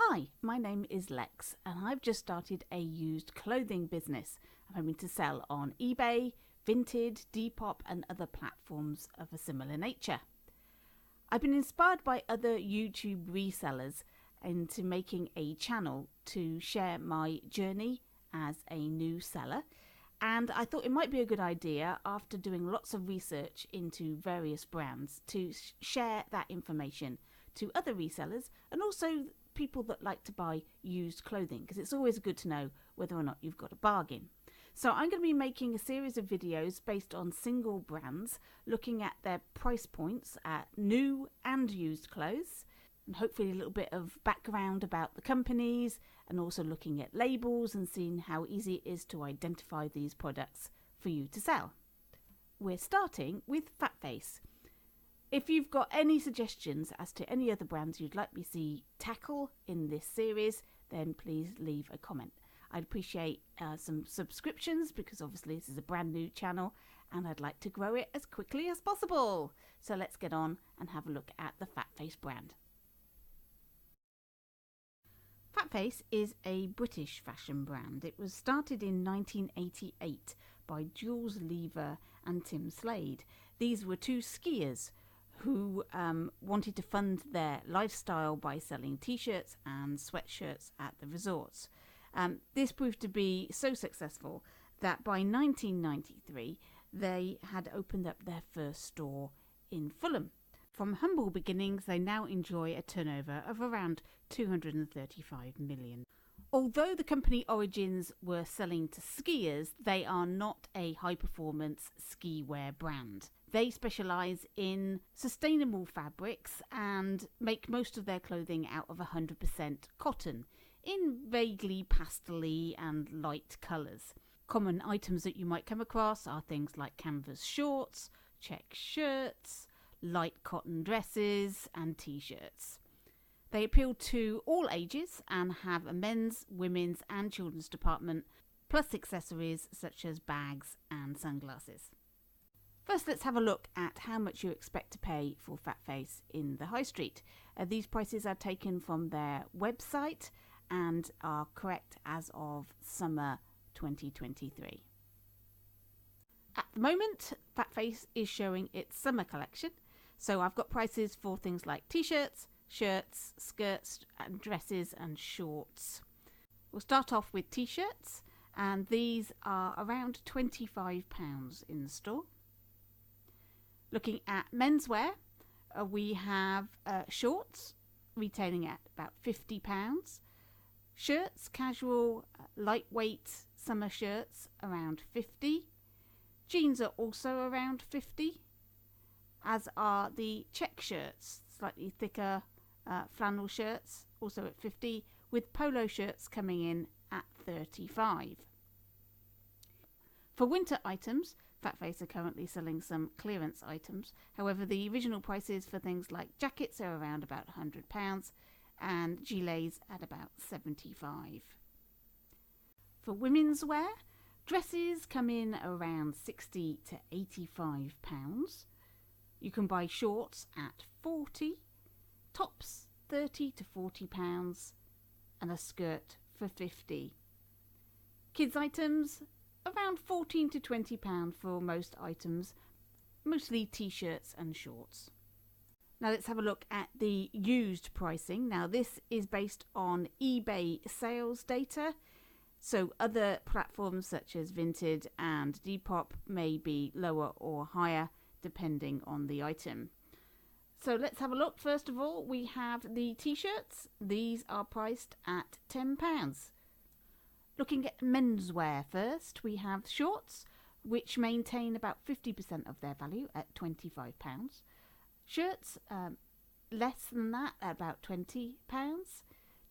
Hi, my name is Lex and I've just started a used clothing business. I'm hoping to sell on eBay, Vinted, Depop and other platforms of a similar nature. I've been inspired by other YouTube resellers into making a channel to share my journey as a new seller, and I thought it might be a good idea, after doing lots of research into various brands, to share that information to other resellers and also people that like to buy used clothing, because it's always good to know whether or not you've got a bargain. So I'm going to be making a series of videos based on single brands, looking at their price points at new and used clothes, and hopefully a little bit of background about the companies, and also looking at labels and seeing how easy it is to identify these products for you to sell. We're starting with Fatface. If you've got any suggestions as to any other brands you'd like me to see tackle in this series, then please leave a comment. I'd appreciate some subscriptions, because obviously this is a brand new channel and I'd like to grow it as quickly as possible. So let's get on and have a look at the Fatface brand. Fatface is a British fashion brand. It was started in 1988 by Jules Lever and Tim Slade. These were two skiers who wanted to fund their lifestyle by selling t-shirts and sweatshirts at the resorts. This proved to be so successful that by 1993 they had opened up their first store in Fulham. From humble beginnings, they now enjoy a turnover of around 235 million. Although the company origins were selling to skiers, they are not a high-performance ski wear brand. They specialise in sustainable fabrics and make most of their clothing out of 100% cotton, in vaguely pastel-y and light colours. Common items that you might come across are things like canvas shorts, check shirts, light cotton dresses and t-shirts. They appeal to all ages and have a men's, women's and children's department, plus accessories such as bags and sunglasses. First, let's have a look at how much you expect to pay for Fatface in the high street. These prices are taken from their website and are correct as of summer 2023. At the moment, Fatface is showing its summer collection. So I've got prices for things like t-shirts, shirts, skirts and dresses and shorts. We'll start off with t-shirts, and these are around £25 in the store. Looking at menswear, we have shorts retailing at about £50. Shirts, casual, lightweight summer shirts around £50. Jeans are also around £50, as are the check shirts, slightly thicker flannel shirts, also at £50, with polo shirts coming in at £35. For winter items, Fatface are currently selling some clearance items. However, the original prices for things like jackets are around about £100 and gilets at about £75. For women's wear, dresses come in around £60 to £85. You can buy shorts at £40, tops £30 to £40 and a skirt for £50. Kids items around £14 to £20 for most items, mostly t-shirts and shorts. Now let's have a look at the used pricing. Now this is based on eBay sales data, so other platforms such as Vinted and Depop may be lower or higher depending on the item. So let's have a look. First of all, we have the t-shirts. These are priced at £10. Looking at menswear first, we have shorts, which maintain about 50% of their value at £25. Shirts, less than that, at about £20.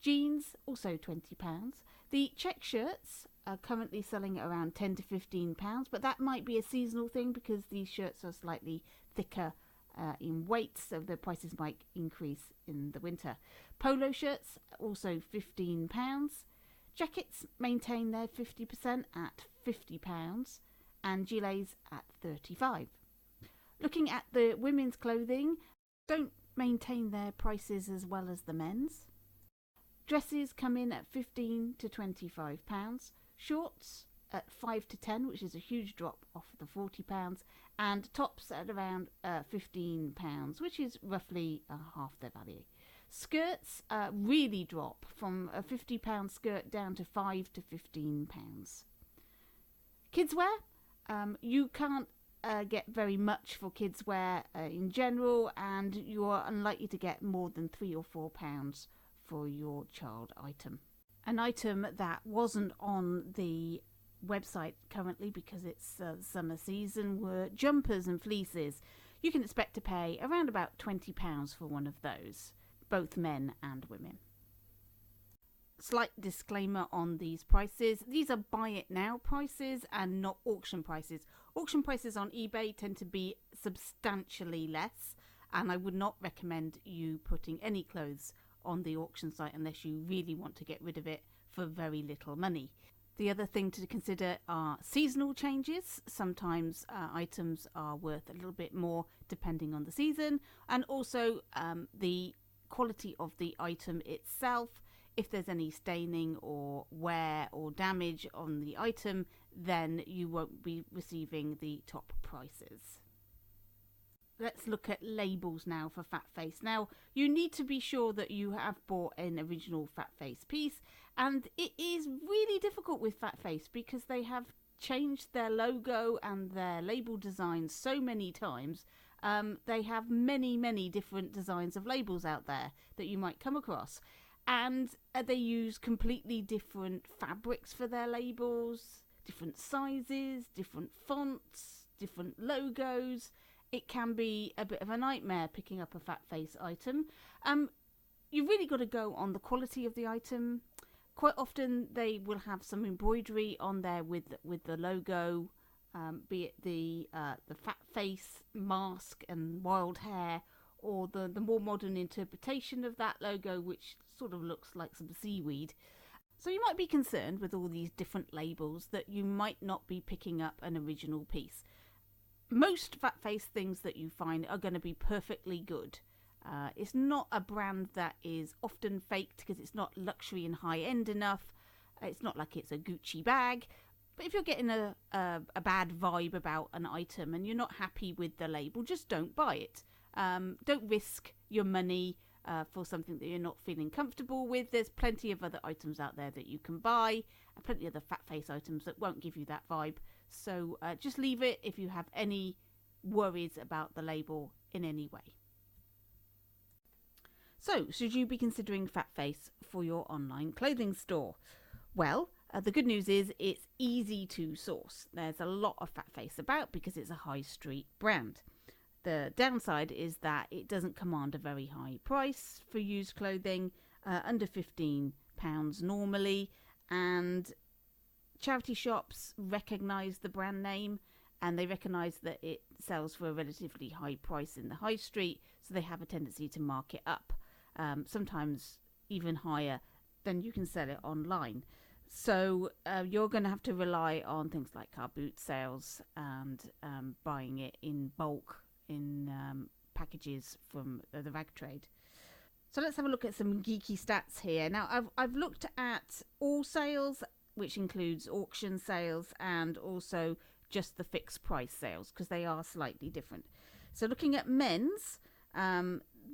Jeans, also £20. The check shirts are currently selling at around £10 to £15, but that might be a seasonal thing because these shirts are slightly thicker in weight, so the prices might increase in the winter. Polo shirts, also £15. Jackets maintain their 50% at £50 and gilets at £35. Looking at the women's clothing, don't maintain their prices as well as the men's. Dresses come in at £15 to £25. Shorts at 5 to 10, which is a huge drop off the £40, and tops at around £15, which is roughly half their value. Skirts really drop from a £50 skirt down to £5 to £15. Kids wear, you can't get very much for kids wear in general, and you are unlikely to get more than £3 or £4 for your child item. An item that wasn't on the website currently because it's summer season were jumpers and fleeces. You can expect to pay around about £20 for one of those, both men and women. Slight disclaimer on these prices. These are buy it now prices and not auction prices. Auction prices on eBay tend to be substantially less, and I would not recommend you putting any clothes on the auction site unless you really want to get rid of it for very little money. The other thing to consider are seasonal changes. Sometimes items are worth a little bit more depending on the season, and also the quality of the item itself. If there's any staining or wear or damage on the item, then you won't be receiving the top prices. Let's look at labels now for Fat Face. Now, you need to be sure that you have bought an original Fat Face piece, and it is really difficult with Fat Face because they have changed their logo and their label design so many times. They have many different designs of labels out there that you might come across, and they use completely different fabrics for their labels, different sizes, different fonts, different logos. It can be a bit of a nightmare picking up a Fat Face item. You've really got to go on the quality of the item. Quite often they will have some embroidery on there with the logo, be it the Fat Face mask and wild hair, or the more modern interpretation of that logo, which sort of looks like some seaweed. So you might be concerned with all these different labels that you might not be picking up an original piece. Most Fat Face things that you find are going to be perfectly good. It's not a brand that is often faked because it's not luxury and high-end enough. It's not like it's a Gucci bag. But if you're getting a bad vibe about an item and you're not happy with the label, just don't buy it. Don't risk your money for something that you're not feeling comfortable with. There's plenty of other items out there that you can buy, and plenty of the Fat Face items that won't give you that vibe. So just leave it if you have any worries about the label in any way. So, should you be considering Fat Face for your online clothing store? Well, the good news is it's easy to source. There's a lot of Fat Face about because it's a high street brand. The downside is that it doesn't command a very high price for used clothing, under £15 normally, and charity shops recognise the brand name and they recognise that it sells for a relatively high price in the high street, so they have a tendency to mark it up, sometimes even higher than you can sell it online. So you're going to have to rely on things like car boot sales and buying it in bulk in packages from the rag trade. So let's have a look at some geeky stats here. Now I've looked at all sales, which includes auction sales and also just the fixed price sales because they are slightly different. So looking at men's,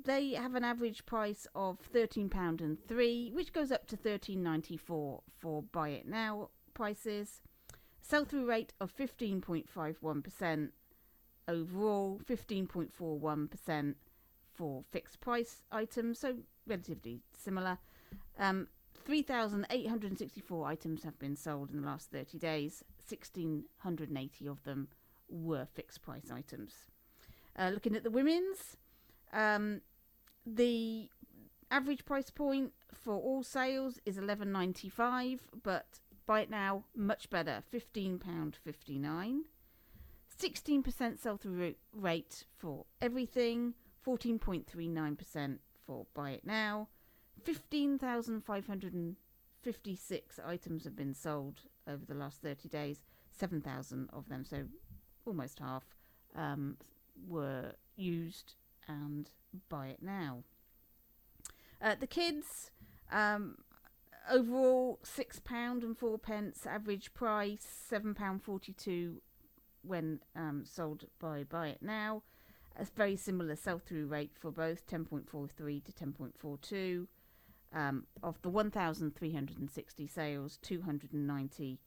they have an average price of £13.03, which goes up to £13.94 for buy it now prices. Sell-through rate of 15.51%. Overall, 15.41% for fixed price items, so relatively similar. 3,864 items have been sold in the last 30 days. 1,680 of them were fixed price items. Looking at the women's, the average price point for all sales is £11.95, but buy it now, much better, £15.59. 16% sell-through rate for everything, 14.39% for buy it now. 15,556 items have been sold over the last 30 days. 7,000 of them, so almost half, were used and buy it now. The kids, Overall, £6.04. Average price £7.42 when sold by Buy It Now. A very similar sell-through rate for both, 10.43 to 10.42. Of the 1,360 sales, 290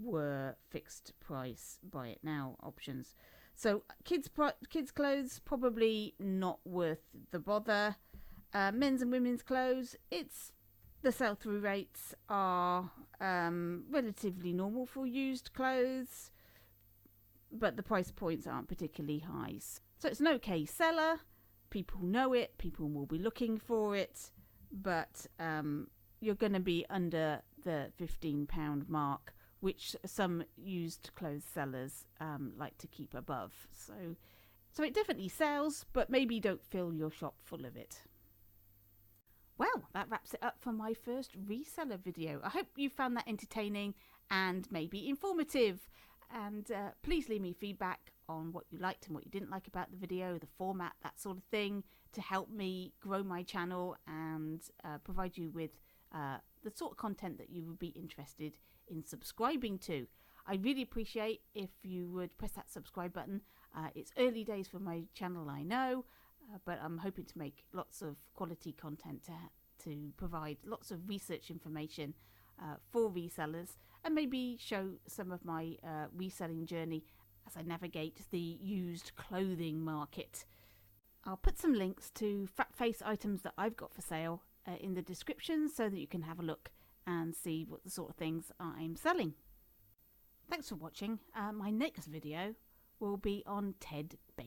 were fixed price Buy It Now options. So kids clothes, probably not worth the bother. Men's and women's clothes, the sell-through rates are relatively normal for used clothes, but the price points aren't particularly high. So it's an okay seller. People know it. People will be looking for it, but you're going to be under the £15 mark, which some used clothes sellers like to keep above. So it definitely sells, but maybe don't fill your shop full of it. Well, that wraps it up for my first reseller video. I hope you found that entertaining and maybe informative. And please leave me feedback on what you liked and what you didn't like about the video, the format, that sort of thing, to help me grow my channel and provide you with the sort of content that you would be interested in subscribing to. I really appreciate if you would press that subscribe button. It's early days for my channel, I know, but I'm hoping to make lots of quality content to provide lots of research information for resellers, and maybe show some of my reselling journey as I navigate the used clothing market. I'll put some links to fat face items that I've got for sale in the description so that you can have a look and see what the sort of things I'm selling. Thanks for watching. My next video will be on Ted Baker.